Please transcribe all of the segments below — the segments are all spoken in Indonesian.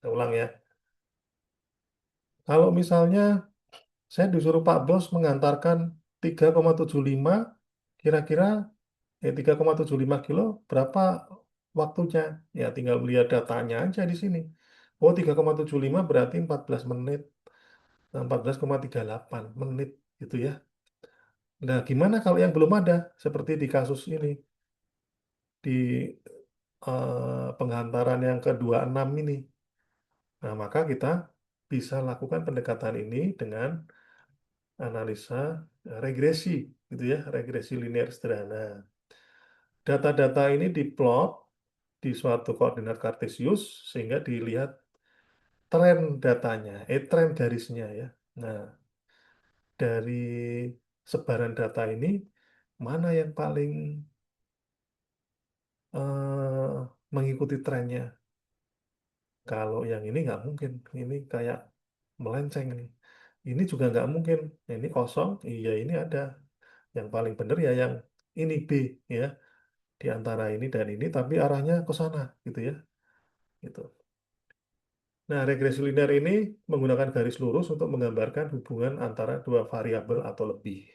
Saya ulang ya. Kalau misalnya saya disuruh Pak Bos mengantarkan 3,75, kira-kira 3,75 kilo berapa waktunya? Ya tinggal lihat datanya aja di sini. Oh, 3,75 berarti 14 menit. Nah, 14,38 menit gitu ya. Nah, gimana kalau yang belum ada? Seperti di kasus ini, di penghantaran yang ke-26 ini. Nah, maka kita bisa lakukan pendekatan ini dengan analisa regresi, gitu ya, regresi linear sederhana. Data-data ini diplot di suatu koordinat kartesius sehingga dilihat tren datanya, tren garisnya ya. Nah, dari sebaran data ini mana yang paling mengikuti trennya? Kalau yang ini nggak mungkin, ini kayak melenceng nih. Ini juga nggak mungkin. Ini kosong, iya ini ada. Yang paling benar ya yang ini B ya, di antara ini dan ini, tapi arahnya ke sana gitu ya. Gitu. Nah, regresi linear ini menggunakan garis lurus untuk menggambarkan hubungan antara dua variabel atau lebih,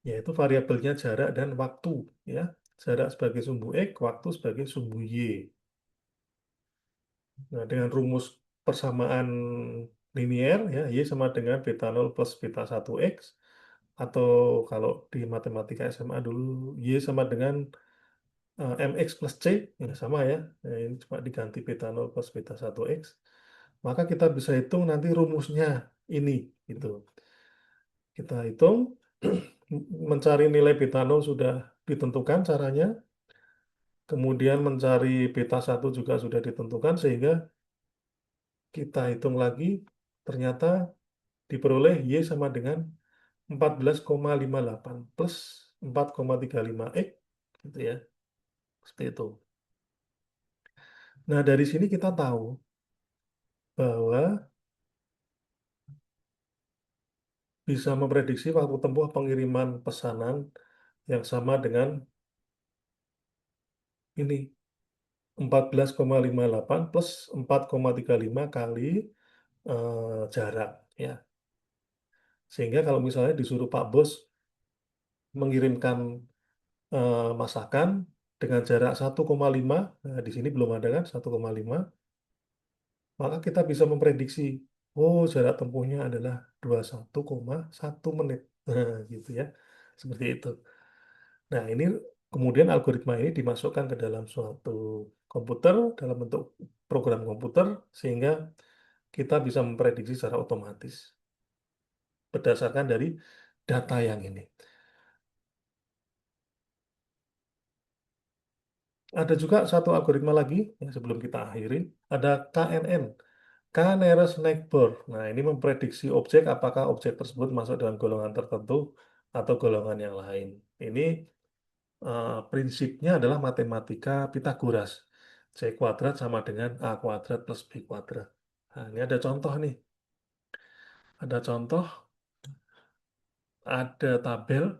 yaitu variabelnya jarak dan waktu ya. Jarak sebagai sumbu X, waktu sebagai sumbu Y. Nah, dengan rumus persamaan linier ya, Y sama dengan beta 0 plus beta 1X, atau kalau di matematika SMA dulu Y sama dengan MX plus C, ya sama ya. Nah, ini cuma diganti beta 0 plus beta 1X. Maka kita bisa hitung nanti rumusnya ini gitu. Kita hitung mencari nilai beta 0 sudah ditentukan caranya, kemudian mencari beta 1 juga sudah ditentukan sehingga kita hitung lagi ternyata diperoleh Y sama dengan 14,58 plus 4,35 X gitu ya. Seperti itu. Nah, dari sini kita tahu bahwa bisa memprediksi waktu tempuh pengiriman pesanan yang sama dengan ini 14,58 plus 4,35 kali jarak ya. Sehingga kalau misalnya disuruh Pak Bos mengirimkan masakan dengan jarak 1,5, nah di sini belum ada kan 1,5, maka kita bisa memprediksi, oh jarak tempuhnya adalah 21,1 menit. Nah, gitu ya. Seperti itu. Nah, ini kemudian algoritma ini dimasukkan ke dalam suatu komputer dalam bentuk program komputer sehingga kita bisa memprediksi secara otomatis berdasarkan dari data yang ini. Ada juga satu algoritma lagi yang sebelum kita akhiri, ada KNN, K-nearest neighbor. Nah, ini memprediksi objek apakah objek tersebut masuk dalam golongan tertentu atau golongan yang lain. Ini prinsipnya adalah matematika Pitagoras. C kuadrat sama dengan A kuadrat plus B kuadrat. Nah, ini ada contoh nih. Ada contoh, ada tabel,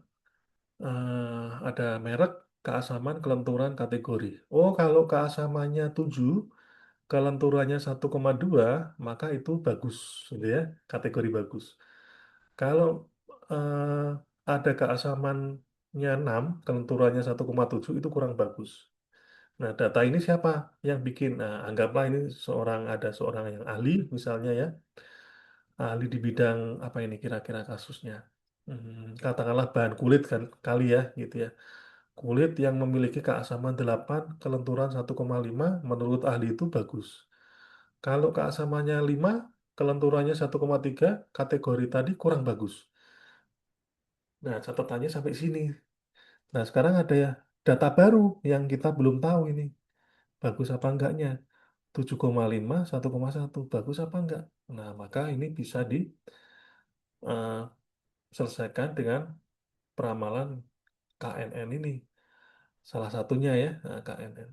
ada merek, keasaman, kelenturan, kategori. Oh, kalau keasamannya 7, kelenturannya 1,2, maka itu bagus, gitu ya, kategori bagus. Kalau ada keasamannya 6, kelenturannya 1,7, itu kurang bagus. Nah, data ini siapa yang bikin? Nah, anggaplah ini ada seorang yang ahli, misalnya ya, ahli di bidang apa ini kira-kira kasusnya. Katakanlah bahan kulit kan, kali ya, gitu ya. Kulit yang memiliki keasaman 8, kelenturan 1,5, menurut ahli itu bagus. Kalau keasamannya 5, kelenturannya 1,3, kategori tadi kurang bagus. Nah, catatannya sampai sini. Nah, sekarang ada ya data baru yang kita belum tahu ini. Bagus apa enggaknya. 7,5, 1,1 bagus apa enggak? Nah, maka ini bisa diselesaikan dengan peramalan KNN ini. Salah satunya ya, nah, KNN.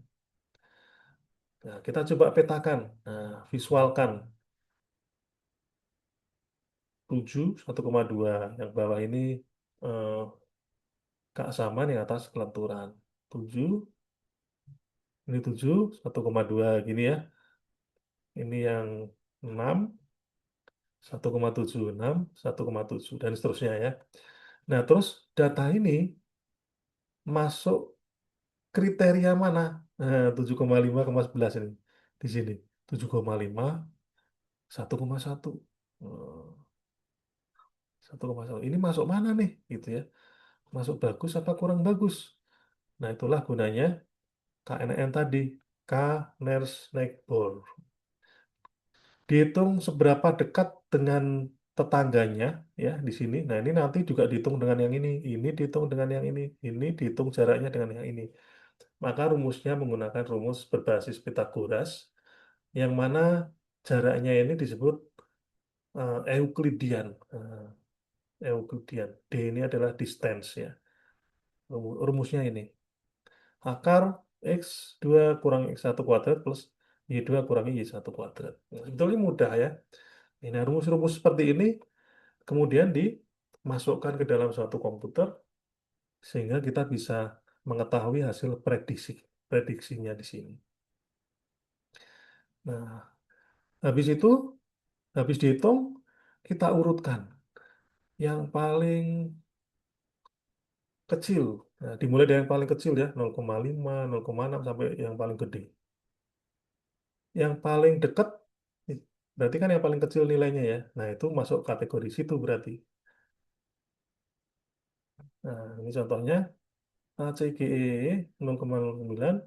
Nah, kita coba petakan, nah, visualkan 7, 1,2. Yang bawah ini eh, keasaman, yang atas kelenturan. 7, Ini 7, 1,2 gini ya. Ini yang 6, 1,76, 1,7 dan seterusnya ya. Nah, terus data ini masuk kriteria mana? Nah, 7,5,11 ini di sini. 7,5, 1,1. 1,1. Ini masuk mana nih? Gitu ya. Masuk bagus apa kurang bagus? Nah, itulah gunanya KNN tadi. K-Nairs-Neighbor. Dihitung seberapa dekat dengan tetangganya ya di sini. Nah, ini nanti juga dihitung dengan yang ini dihitung dengan yang ini dihitung jaraknya dengan yang ini. Maka rumusnya menggunakan rumus berbasis Pitagoras yang mana jaraknya ini disebut Euclidean. Euclidean. D ini adalah distance ya. Rumusnya ini. Akar X2 kurang X1 kuadrat plus Y2 kurangi Y1 kuadrat. Nah, sebetulnya mudah ya. Nah, rumus-rumus seperti ini kemudian dimasukkan ke dalam suatu komputer sehingga kita bisa mengetahui hasil prediksinya di sini. Nah, habis itu, habis dihitung, kita urutkan yang paling kecil. Nah, dimulai dari yang paling kecil ya, 0,5, 0,6 sampai yang paling gede. Yang paling dekat berarti kan yang paling kecil nilainya ya. Nah, itu masuk kategori situ berarti. Nah, ini contohnya ACGE 0,09,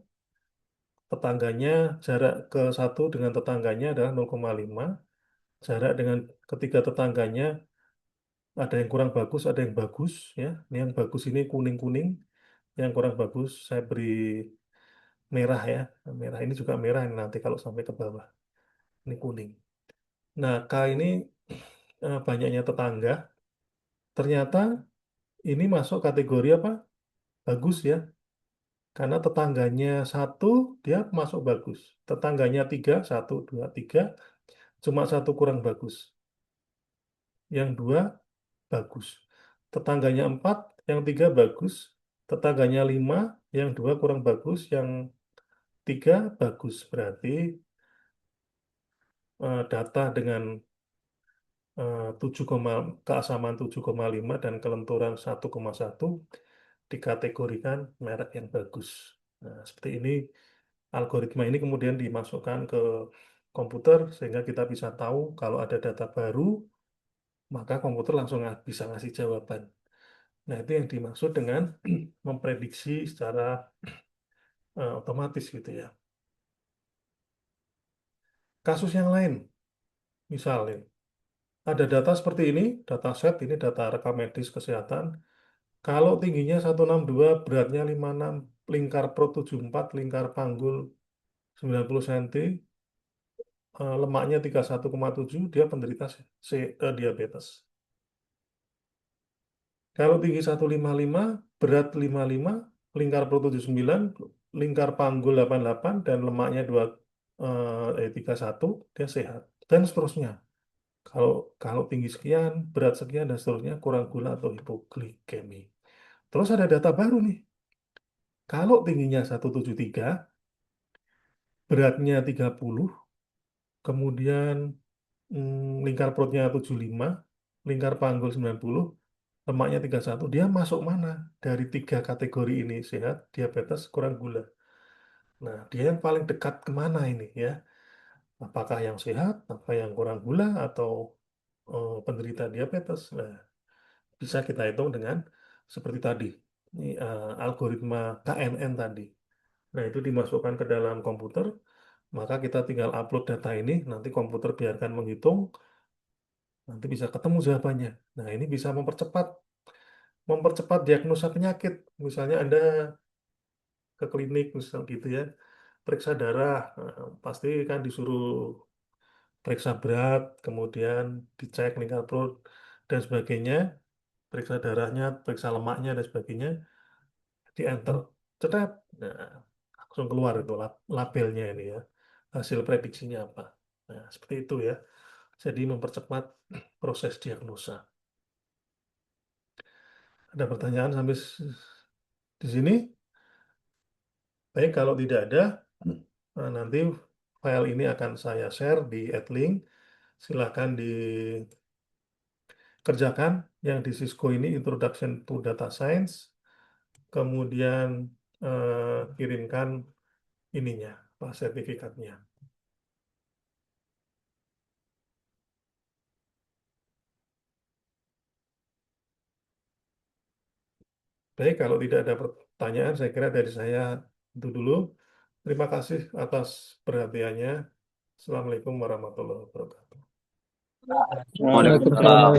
tetangganya jarak ke satu dengan tetangganya adalah 0,5, jarak dengan ketiga tetangganya ada yang kurang bagus, ada yang bagus ya. Ini yang bagus ini kuning-kuning, yang kurang bagus saya beri merah ya. Nah, merah ini juga merah ini nanti kalau sampai ke bawah. Ini kuning. Nah, K ini banyaknya tetangga. Ternyata ini masuk kategori apa? Bagus ya. Karena tetangganya satu, dia masuk bagus. Tetangganya tiga, satu, dua, tiga, cuma satu kurang bagus. Yang dua bagus. Tetangganya empat, yang tiga bagus. Tetangganya lima, yang dua kurang bagus. Yang tiga bagus. Berarti data dengan 7, keasaman 7,5 dan kelenturan 1,1 dikategorikan merek yang bagus. Nah, seperti ini algoritma ini kemudian dimasukkan ke komputer sehingga kita bisa tahu kalau ada data baru, maka komputer langsung bisa ngasih jawaban. Nah, itu yang dimaksud dengan memprediksi secara otomatis gitu ya. Kasus yang lain, misalnya ada data seperti ini, data set ini data rekam medis kesehatan. Kalau tingginya 162, beratnya 56, lingkar perut 74, lingkar panggul 90 cm, lemaknya 31,7, dia penderita diabetes. Kalau tinggi 155, berat 55, lingkar perut 79, lingkar panggul 88, dan lemaknya 31, dia sehat. Dan seterusnya. Kalau kalau tinggi sekian, berat sekian, dan seterusnya, kurang gula atau hipoglikemi. Terus ada data baru nih. Kalau tingginya 173, beratnya 30, kemudian lingkar perutnya 75, lingkar panggul 90, lemaknya 31, dia masuk mana? Dari tiga kategori ini, sehat, diabetes, kurang gula. Nah, dia yang paling dekat kemana ini ya? Apakah yang sehat, apa yang kurang gula, atau penderita diabetes? Nah, bisa kita hitung dengan seperti tadi, ini, algoritma KNN tadi. Nah, itu dimasukkan ke dalam komputer, maka kita tinggal upload data ini, nanti komputer biarkan menghitung, nanti bisa ketemu jawabannya. Nah, ini bisa mempercepat diagnosa penyakit. Misalnya Anda ke klinik, misal gitu ya, periksa darah, pasti kan disuruh periksa berat, kemudian dicek lingkar perut, dan sebagainya, periksa darahnya, periksa lemaknya, dan sebagainya, di enter, cetak, nah, langsung keluar itu labelnya ini ya, hasil prediksinya apa. Nah, seperti itu ya. Jadi mempercepat proses diagnosa. Ada pertanyaan sampai di sini? Baik, kalau tidak ada, Nah, nanti file ini akan saya share di Adlink. Silakan dikerjakan yang di Cisco ini Introduction to Data Science. Kemudian kirimkan ininya, Pak, sertifikatnya. Baik, kalau tidak ada pertanyaan, saya kira dari saya itu dulu. Terima kasih atas perhatiannya. Assalamualaikum warahmatullahi wabarakatuh. Waalaikumsalam.